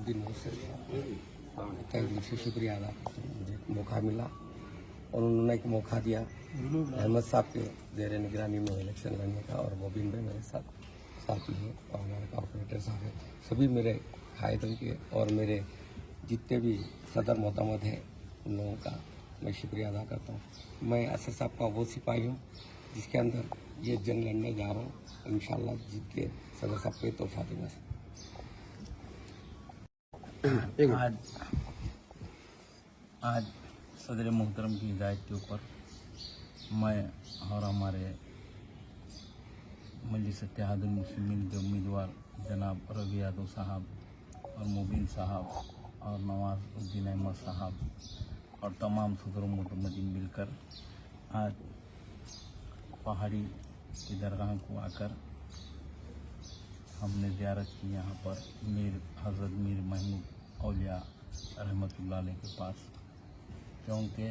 असदुद्दीन मुझसे कई दिल से शुक्रिया अदा करता हूँ। मुझे एक मौका मिला और उन्होंने एक मौका दिया अहमद साहब के ज़ेर निगरानी में इलेक्शन लड़ने का, और मोबिन भाई मेरे साथी हैं और हमारे कॉर्पोरेटर साहब हैं। सभी मेरे कायदों के और मेरे जितने भी सदर मोहतमद हैं उन लोगों का मैं शुक्रिया अदा करता हूँ। मैं असद साहब का वो सिपाही हूँ जिसके अंदर ये जंग लड़ने जा रहा हूँ। इंशाल्लाह जीत के सदर साहब को तोहफा दूंगा। आज सदर मोहतरम की हिदायत के ऊपर मैं और हमारे मजलिस इत्तेहादुल मुस्लिमीन के उम्मीदवार जनाब रवि यादव साहब और मुबीन साहब और नवाजुद्दीन अहमद साहब और तमाम सदर मोहतमदीन मिलकर आज पहाड़ी की दरगाह को आकर हमने ज़ियारत की यहाँ पर हज़रत मीर महमूद औलिया रहमतुल्लाह अलैह के पास, क्योंकि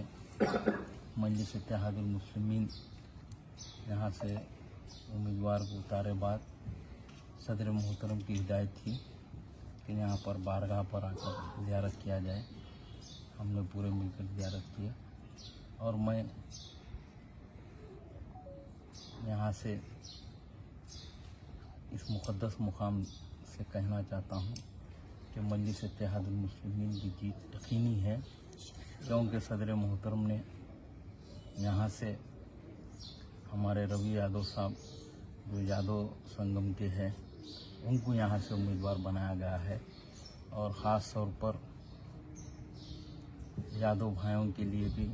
मजलिस इत्तेहादुल मुस्लिमीन यहाँ से उम्मीदवार को उतारे बाद सदर मोहतरम की हिदायत थी कि यहाँ पर बारगाह पर आकर ज़ियारत किया जाए। हमने पूरे मिलकर ज़ियारत किया और मैं यहाँ से इस मुक़द्दस मुकाम से कहना चाहता हूँ कि मजलिस इत्तेहादुल मुस्लिमीन की जीत यकीनी है, क्योंकि सदर मोहतरम ने यहाँ से हमारे रवि यादव साहब जो यादव संगम के हैं उनको यहाँ से उम्मीदवार बनाया गया है। और ख़ास तौर पर यादव भाइयों के लिए भी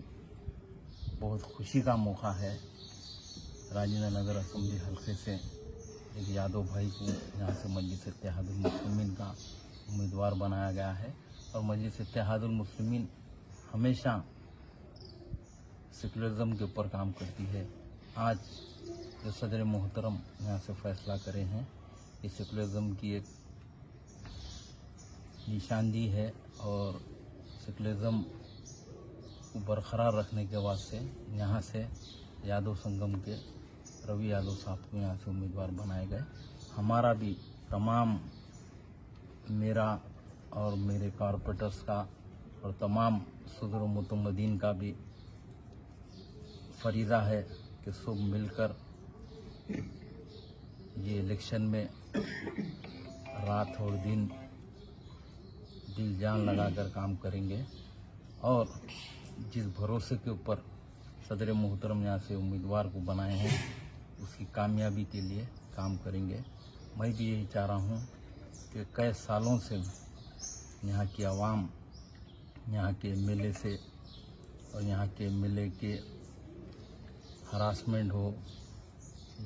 बहुत खुशी का मौका है। राजेंद्र नगर असम्बली हल्के से एक यादव भाई को यहाँ से मजलिस इत्तेहादुल मुस्लिमीन का उम्मीदवार बनाया गया है। और मजलिस इत्तेहादुल मुस्लिमीन हमेशा सेकुलरिज्म के ऊपर काम करती है। आज जो सदर मोहतरम यहाँ से फैसला करे हैं, ये सेकुलरिज्म की एक निशानदी है और सेकुलरिज्म को बरकरार रखने के वास्ते यहाँ से यादव संगम के रवि यादव साहब को यहाँ से उम्मीदवार बनाए गए। हमारा भी तमाम मेरा और मेरे कॉर्पोरेटर्स का और तमाम सदर मुतमदीन का भी फरीज़ा है कि सब मिलकर ये इलेक्शन में रात और दिन दिल जान लगाकर काम करेंगे और जिस भरोसे के ऊपर सदर मोहतरम यहाँ से उम्मीदवार को बनाए हैं उसकी कामयाबी के लिए काम करेंगे। मैं भी यही चाह रहा हूँ कि कई सालों से यहाँ की आवाम यहाँ के एमएलए से और यहाँ के एमएलए के हरासमेंट हो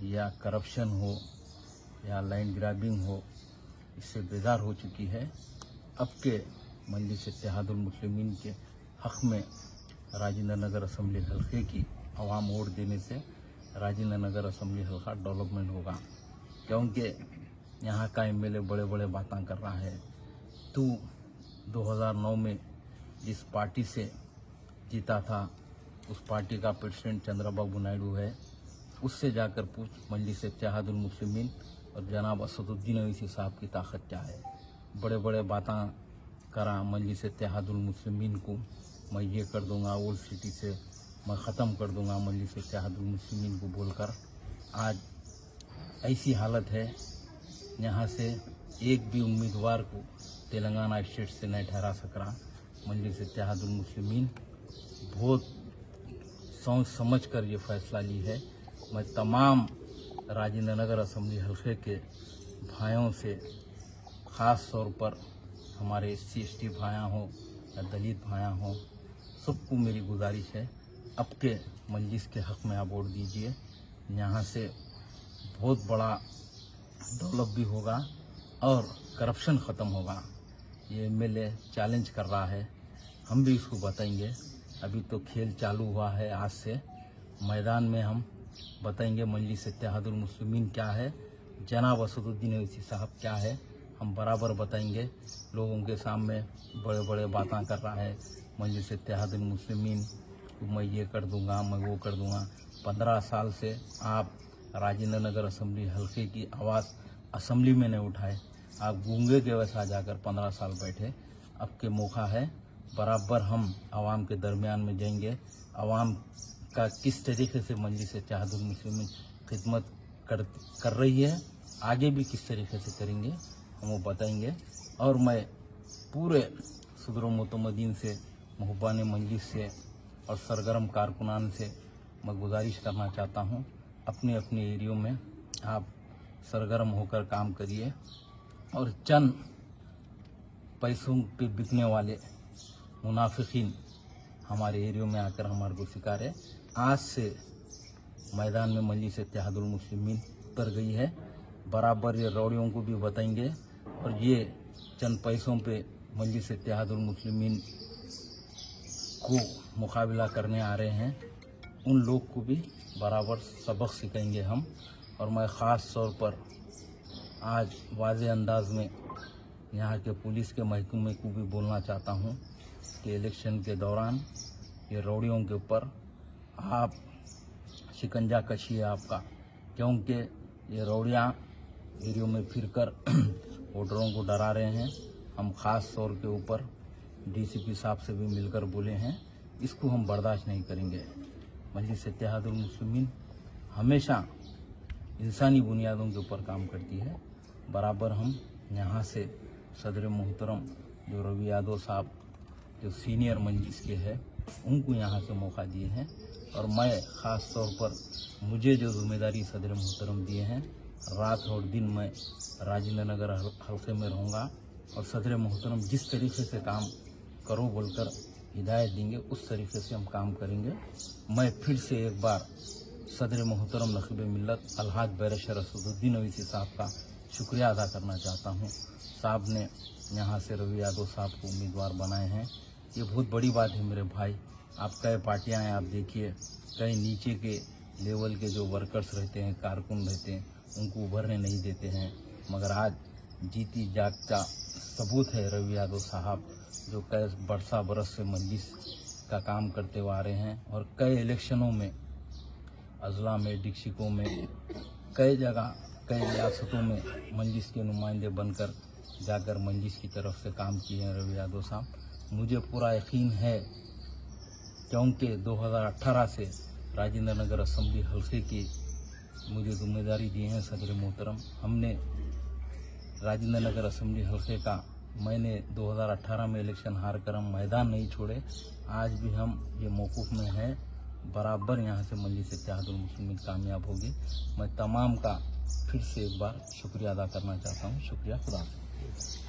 या करप्शन हो या लैंड ग्रैबिंग हो, इससे बेजार हो चुकी है। अब के मजलिस इत्तेहादुल मुस्लिमीन के हक़ में राजेंद्र नगर असम्बली हल्के की आवाम वोट देने से राजेंद्र नगर असम्बली हल्का डेवलपमेंट होगा, क्योंकि यहाँ का एमएलए बड़े बड़े बातें कर रहा है। तो 2009 में जिस पार्टी से जीता था उस पार्टी का प्रेसिडेंट चंद्रबाबू नायडू है, उससे जाकर पूछ मजलिस इत्तेहादुल मुस्लिमीन और जनाब असदुद्दीन ओवैसी साहब की ताकत क्या है। बड़े बड़े बातें करा मजलिस इत्तेहादुल मुस्लिमीन को, मैं ये कर दूंगा, ओल्ड सिटी से मैं ख़त्म कर दूंगा मजलिस इत्तेहादुल मुस्लिमीन को बोलकर आज ऐसी हालत है यहाँ से एक भी उम्मीदवार को तेलंगाना स्टेट से नहीं ठहरा सक रहा। मजलिस इत्तेहादुल मुस्लिमीन बहुत सोच समझ कर ये फैसला ली है। मैं तमाम राजेंद्र नगर असम्बली हल्के के भाइयों से ख़ास तौर पर हमारे SC ST भाइयाँ हों या दलित भाइयाँ हों, सबको मेरी गुजारिश है अब के मजलिस के हक़ में आप वोट दीजिए। यहाँ से बहुत बड़ा डेवलप भी होगा और करप्शन ख़त्म होगा। ये एमएलए चैलेंज कर रहा है, हम भी इसको बताएंगे। अभी तो खेल चालू हुआ है, आज से मैदान में हम बताएंगे मजलिस इत्तेहादुल मुस्लिमीन क्या है, जनाब असदुद्दीन ओवैसी साहब क्या है, हम बराबर बताएंगे। लोगों के सामने बड़े बड़े बातें कर रहा है मजलिस इत्तेहादुल मुस्लिमीन, मैं ये कर दूंगा, मैं वो कर दूंगा। 15 साल से आप राजेंद्र नगर असम्बली हल्के की आवाज़ असम्बली में नहीं उठाए। आप गूंगे के वैसा जाकर 15 साल बैठे। अब के मौका है, बराबर हम आवाम के दरमियान में जाएंगे। आवाम का किस तरीके से मजलिस इत्तेहादुल मुस्लिमीन खिदमत कर रही है, आगे भी किस तरीके से करेंगे हम वो बताएंगे। और मैं पूरे सदर मुतमदीन से, मुहब्बान मजलिस से और सरगर्म कारकुनान से मैं गुजारिश करना चाहता हूँ, अपने अपने एरियो में आप सरगर्म होकर काम करिए और चंद पैसों पे बिकने वाले मुनाफिकीन हमारे एरियो में आकर हमारे को शिकारे। आज से मैदान में मजलिस इत्तेहादुल मुस्लिमीन उतर गई है। बराबर ये रौड़ियों को भी बताएंगे और ये चंद पैसों पे मजलिस इत्तेहादुल मुस्लिमीन को मुकाबला करने आ रहे हैं, उन लोग को भी बराबर सबक सिखाएंगे हम। और मैं ख़ास तौर पर आज वाज़े अंदाज में यहाँ के पुलिस के महकमे को भी बोलना चाहता हूँ कि इलेक्शन के दौरान ये रौड़ियों के ऊपर आप शिकंजा कशी है आपका, क्योंकि ये रौड़ियाँ एरियो में फिरकर वोटरों को डरा रहे हैं। हम ख़ास तौर के ऊपर डीसीपी साहब से भी मिलकर बोले हैं, इसको हम बर्दाश्त नहीं करेंगे। मजलिस इत्तेहादुल मुस्लिमीन हमेशा इंसानी बुनियादों के ऊपर काम करती है। बराबर हम यहाँ से सदर मोहतरम जो रवि यादव साहब जो सीनियर मजलिस के हैं, उनको यहाँ से मौका दिए हैं। और मैं ख़ास तौर पर मुझे जो जिम्मेदारी सदर मोहतरम दिए हैं, रात और दिन मैं राजेंद्र नगर हल्के में रहूँगा और सदर मोहतरम जिस तरीके से काम करो बोलकर हिदायत देंगे उस तरीके से हम काम करेंगे। मैं फिर से एक बार सदर मोहतरम नखीब मिल्लत अलहाज बैरिस्टर असदुद्दीन ओवैसी साहब का शुक्रिया अदा करना चाहता हूँ। साहब ने यहाँ से रवि यादव साहब को उम्मीदवार बनाए हैं, ये बहुत बड़ी बात है मेरे भाई। आप कई पार्टियाँ हैं, आप देखिए कई नीचे के लेवल के जो वर्कर्स रहते हैं, कारकुन रहते हैं, उनको उभरने नहीं देते हैं। मगर आज जीती जागता सबूत है रवि यादव साहब, जो कई बरस से मजलिस का काम करते हुए आ रहे हैं और कई इलेक्शनों में अजला में, डिक्सिकों में, कई जगह, कई रियासतों में मजलिस के नुमाइंदे बनकर जाकर मजलिस की तरफ से काम किए हैं रवि यादव साहब। मुझे पूरा यकीन है, क्योंकि 2018 से राजेंद्र नगर असम्बली हल्के की मुझे जिम्मेदारी दी है सदर मोहतरम। हमने राजेंद्र नगर असम्बली हल्के का मैंने 2018 में इलेक्शन हार कर हम मैदान नहीं छोड़े। आज भी हम ये मौकूफ में हैं, बराबर यहाँ से मजलिस इत्तेहादुल मुस्लिमीन कामयाब होगी। मैं तमाम का फिर से एक बार शुक्रिया अदा करना चाहता हूँ। शुक्रिया, खुदा हाफ़िज़।